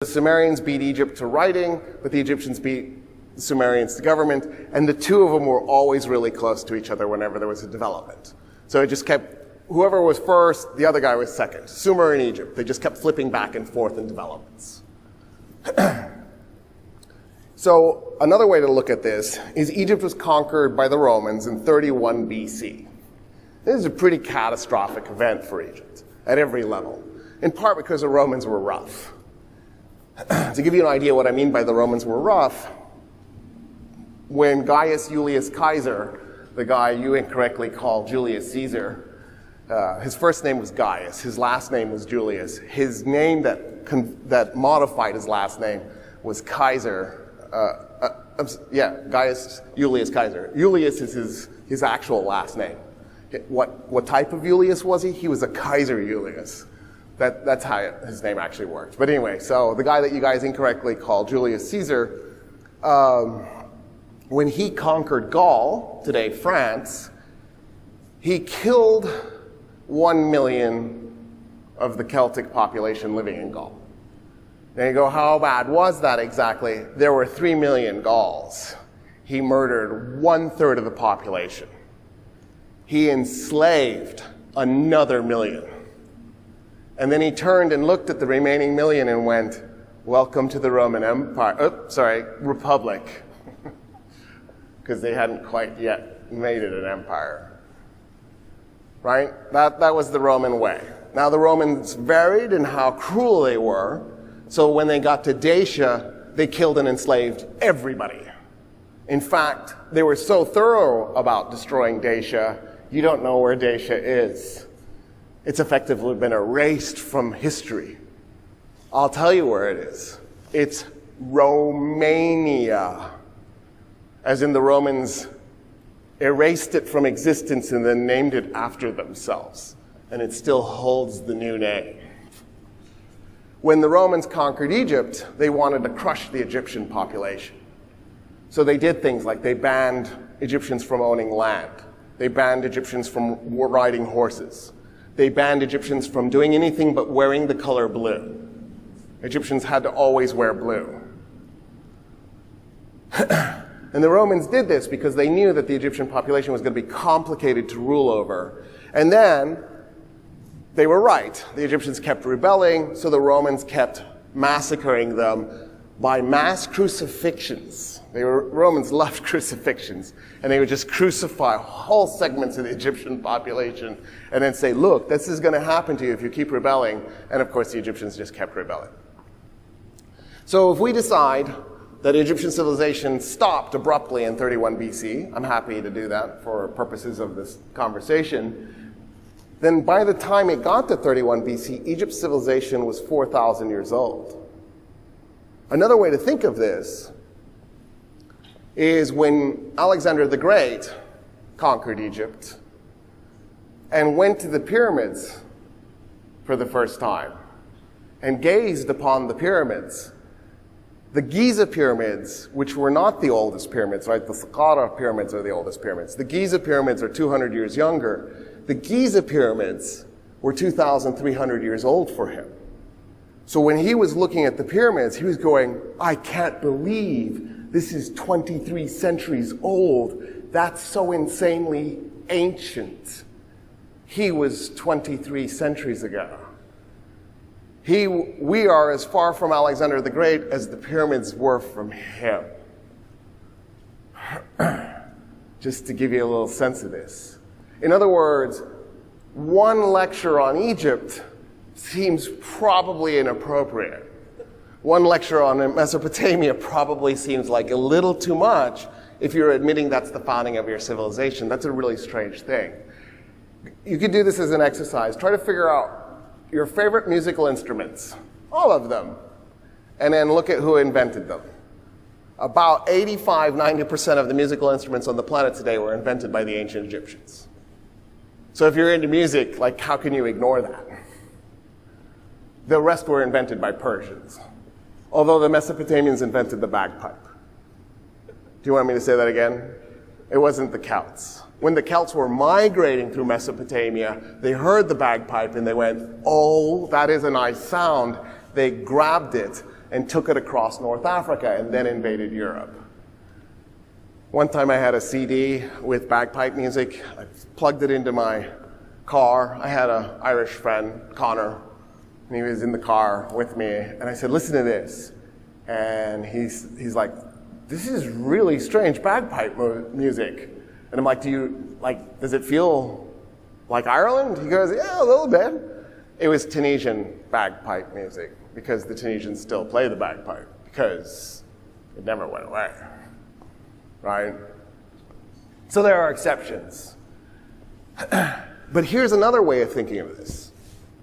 The Sumerians beat Egypt to writing, but the Egyptians beat the Sumerians to government, and the two of them were always really close to each other whenever there was a development. So it just kept, whoever was first, the other guy was second. Sumer and Egypt, they just kept flipping back and forth in developments. So another way to look at this is Egypt was conquered by the Romans in 31 BC. This is a pretty catastrophic event for Egypt at every level, in part because the Romans were rough. To give you an idea what I mean by the Romans were rough, when Gaius Julius Caesar, the guy you incorrectly call Julius Caesar, his first name was Gaius, his last name was Julius. His name that modified his last name was Kaiser. Gaius Julius Caesar. Julius is his actual last name. What type of Julius was he? He was a Kaiser Julius. That's how his name actually worked. But anyway, so the guy that you guys incorrectly call Julius Caesar, when he conquered Gaul, today France, he killed 1 million of the Celtic population living in Gaul. Now you go, how bad was that exactly? There were 3 million Gauls. He murdered 1/3 of the population. He enslaved another 1 million. And then he turned and looked at the remaining 1 million and went, welcome to the Roman Empire, Republic. Because they hadn't quite yet made it an empire. Right? That was the Roman way. Now the Romans varied in how cruel they were. So when they got to Dacia, they killed and enslaved everybody. In fact, they were so thorough about destroying Dacia, you don't know where Dacia is. It's effectively been erased from history. I'll tell you where it is. It's Romania. As in the Romans erased it from existence and then named it after themselves. And it still holds the new name. When the Romans conquered Egypt, they wanted to crush the Egyptian population. So they did things like they banned Egyptians from owning land. They banned Egyptians from riding horses. They banned Egyptians from doing anything but wearing the color blue. Egyptians had to always wear blue. And the Romans did this because they knew that the Egyptian population was going to be complicated to rule over. And then they were right. The Egyptians kept rebelling, so the Romans kept massacring them by mass crucifixions. Romans loved crucifixions, and they would just crucify whole segments of the Egyptian population and then say, look, this is going to happen to you if you keep rebelling. And of course, the Egyptians just kept rebelling. So if we decide that Egyptian civilization stopped abruptly in 31 BC, I'm happy to do that for purposes of this conversation, then by the time it got to 31 BC, Egypt's civilization was 4,000 years old. Another way to think of this is when Alexander the Great conquered Egypt and went to the pyramids for the first time and gazed upon the pyramids. The Giza pyramids, which were not the oldest pyramids, right? The Saqqara pyramids are the oldest pyramids. The Giza pyramids are 200 years younger. The Giza pyramids were 2,300 years old for him. So when he was looking at the pyramids, he was going, I can't believe this is 23 centuries old. That's so insanely ancient. He was 23 centuries ago. We are as far from Alexander the Great as the pyramids were from him. Just to give you a little sense of this. In other words, one lecture on Egypt seems probably inappropriate. One lecture on Mesopotamia probably seems like a little too much if you're admitting that's the founding of your civilization. That's a really strange thing. You could do this as an exercise. Try to figure out your favorite musical instruments, all of them, and then look at who invented them. About 85–90% of the musical instruments on the planet today were invented by the ancient Egyptians. So if you're into music, like, how can you ignore that? The rest were invented by Persians, although the Mesopotamians invented the bagpipe. Do you want me to say that again? It wasn't the Celts. When the Celts were migrating through Mesopotamia, they heard the bagpipe and they went, oh, that is a nice sound. They grabbed it and took it across North Africa and then invaded Europe. One time I had a CD with bagpipe music. I plugged it into my car. I had an Irish friend, Connor, and he was in the car with me. And I said, listen to this. And he's like, this is really strange bagpipe music. And I'm like, does it feel like Ireland? He goes, yeah, a little bit. It was Tunisian bagpipe music, because the Tunisians still play the bagpipe, because it never went away, right? So there are exceptions. But here's another way of thinking of this,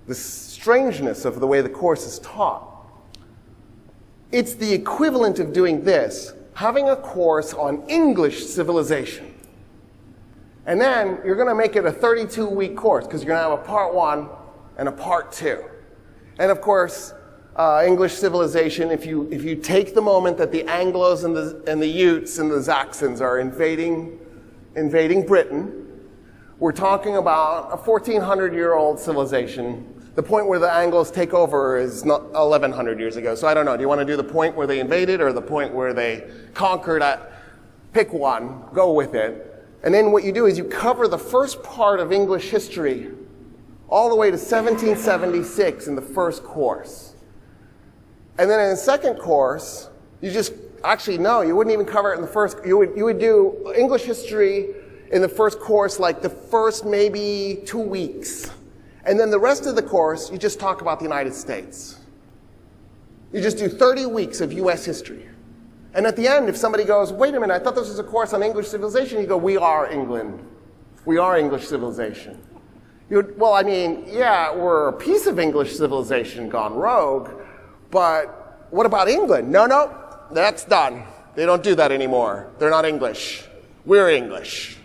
the strangeness of the way the course is taught. It's the equivalent of doing this, having a course on English civilization. And then you're going to make it a 32-week course, because you're going to have a part 1 and a part 2. And of course, English civilization, if you take the moment that the Anglos and the Utes and the Saxons are invading Britain, we're talking about a 1,400-year-old civilization. The point where the Anglos take over is not 1,100 years ago. So I don't know. Do you want to do the point where they invaded or the point where they conquered? Pick one. Go with it. And then what you do is you cover the first part of English history all the way to 1776 in the first course. And then in the second course, you just, actually no, you wouldn't even cover it in the first, you would do English history in the first course like the first maybe 2 weeks. And then the rest of the course, you just talk about the United States. You just do 30 weeks of US history. And at the end, if somebody goes, wait a minute, I thought this was a course on English civilization, you go, we are England. We are English civilization. Well, I mean, yeah, we're a piece of English civilization gone rogue, but what about England? No, that's done. They don't do that anymore. They're not English. We're English.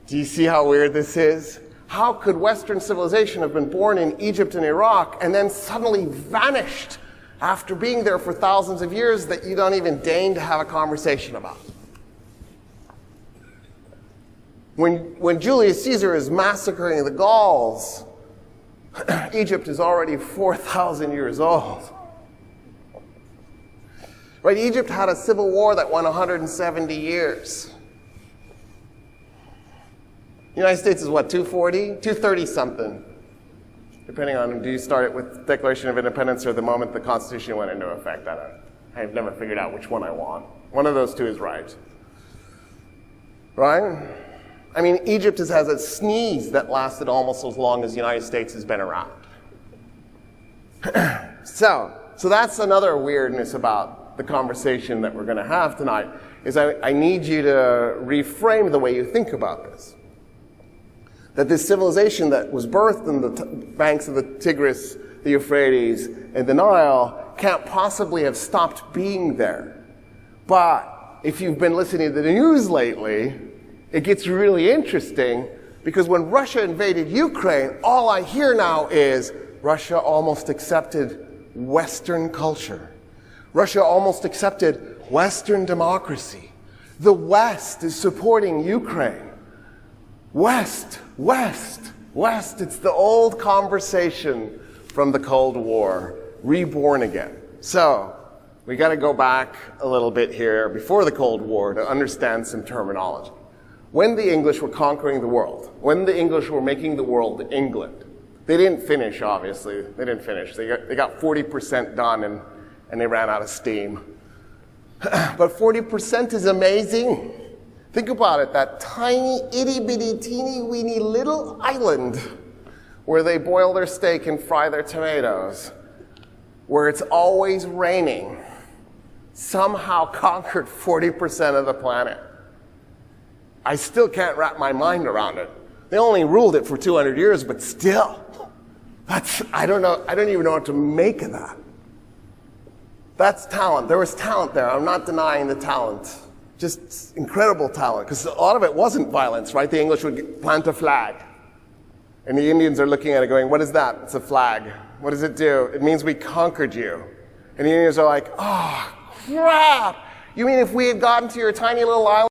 Do you see how weird this is? How could Western civilization have been born in Egypt and Iraq and then suddenly vanished after being there for thousands of years that you don't even deign to have a conversation about? When Julius Caesar is massacring the Gauls, Egypt is already 4,000 years old. Right? Egypt had a civil war that went 170 years. The United States is what, 240? 230 something. Depending on, do you start it with Declaration of Independence or the moment the Constitution went into effect? I've never figured out which one I want. One of those two is right. Right? I mean, Egypt has a sneeze that lasted almost as long as the United States has been around. So that's another weirdness about the conversation that we're going to have tonight, is I need you to reframe the way you think about this. That this civilization that was birthed in the banks of the Tigris, the Euphrates, and the Nile can't possibly have stopped being there. But if you've been listening to the news lately, it gets really interesting, because when Russia invaded Ukraine, all I hear now is Russia almost accepted Western culture. Russia almost accepted Western democracy. The West is supporting Ukraine. West. It's the old conversation from the Cold War, reborn again. So, we got to go back a little bit here before the Cold War to understand some terminology. When the English were conquering the world, when the English were making the world England, they didn't finish, obviously. They didn't finish. They got 40% done and they ran out of steam. But 40% is amazing. Think about it, that tiny, itty-bitty, teeny-weeny little island where they boil their steak and fry their tomatoes, where it's always raining, somehow conquered 40% of the planet. I still can't wrap my mind around it. They only ruled it for 200 years, but still, I don't even know what to make of that. That's talent. There was talent there. I'm not denying the talent. Just incredible talent, because a lot of it wasn't violence, right? The English would plant a flag, and the Indians are looking at it going, what is that? It's a flag. What does it do? It means we conquered you. And the Indians are like, oh, crap! You mean if we had gotten to your tiny little island